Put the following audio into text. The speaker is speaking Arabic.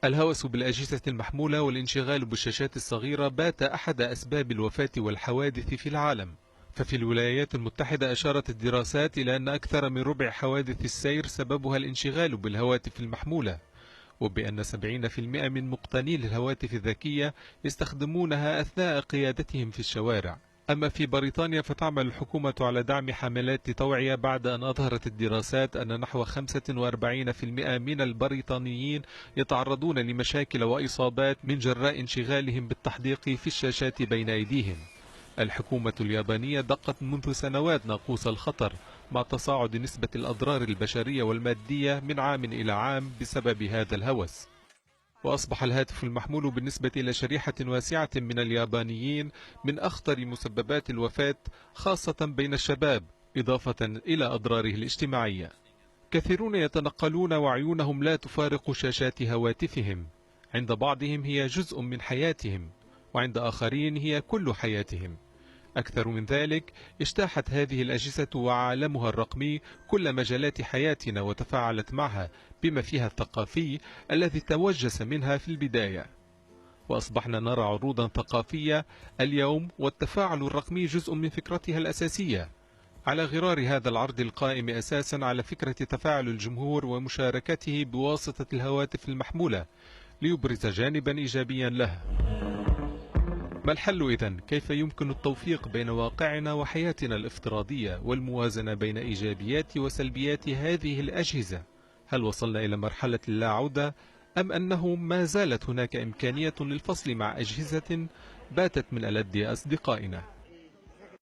الهوس بالأجهزة المحمولة والانشغال بالشاشات الصغيرة بات أحد أسباب الوفاة والحوادث في العالم. ففي الولايات المتحدة أشارت الدراسات إلى أن أكثر من ربع حوادث السير سببها الانشغال بالهواتف المحمولة، وبأن 70% من مقتني الهواتف الذكية يستخدمونها أثناء قيادتهم في الشوارع. أما في بريطانيا فتعمل الحكومة على دعم حملات توعية بعد أن أظهرت الدراسات أن نحو 45% من البريطانيين يتعرضون لمشاكل وإصابات من جراء انشغالهم بالتحديق في الشاشات بين أيديهم. الحكومة اليابانية دقت منذ سنوات ناقوس الخطر مع تصاعد نسبة الأضرار البشرية والمادية من عام إلى عام بسبب هذا الهوس. وأصبح الهاتف المحمول بالنسبة إلى شريحة واسعة من اليابانيين من أخطر مسببات الوفاة، خاصة بين الشباب، إضافة إلى أضراره الاجتماعية. كثيرون يتنقلون وعيونهم لا تفارق شاشات هواتفهم، عند بعضهم هي جزء من حياتهم، وعند آخرين هي كل حياتهم. أكثر من ذلك، اجتاحت هذه الأجهزة وعالمها الرقمي كل مجالات حياتنا وتفاعلت معها، بما فيها الثقافي الذي توجس منها في البداية. وأصبحنا نرى عروضا ثقافية اليوم والتفاعل الرقمي جزء من فكرتها الأساسية، على غرار هذا العرض القائم أساسا على فكرة تفاعل الجمهور ومشاركته بواسطة الهواتف المحمولة ليبرز جانبا إيجابيا له. ما الحل إذن؟ كيف يمكن التوفيق بين واقعنا وحياتنا الافتراضية والموازنة بين إيجابيات وسلبيات هذه الأجهزة؟ هل وصلنا إلى مرحلة اللا عودة أم أنه ما زالت هناك إمكانية للفصل مع أجهزة باتت من ألد أصدقائنا؟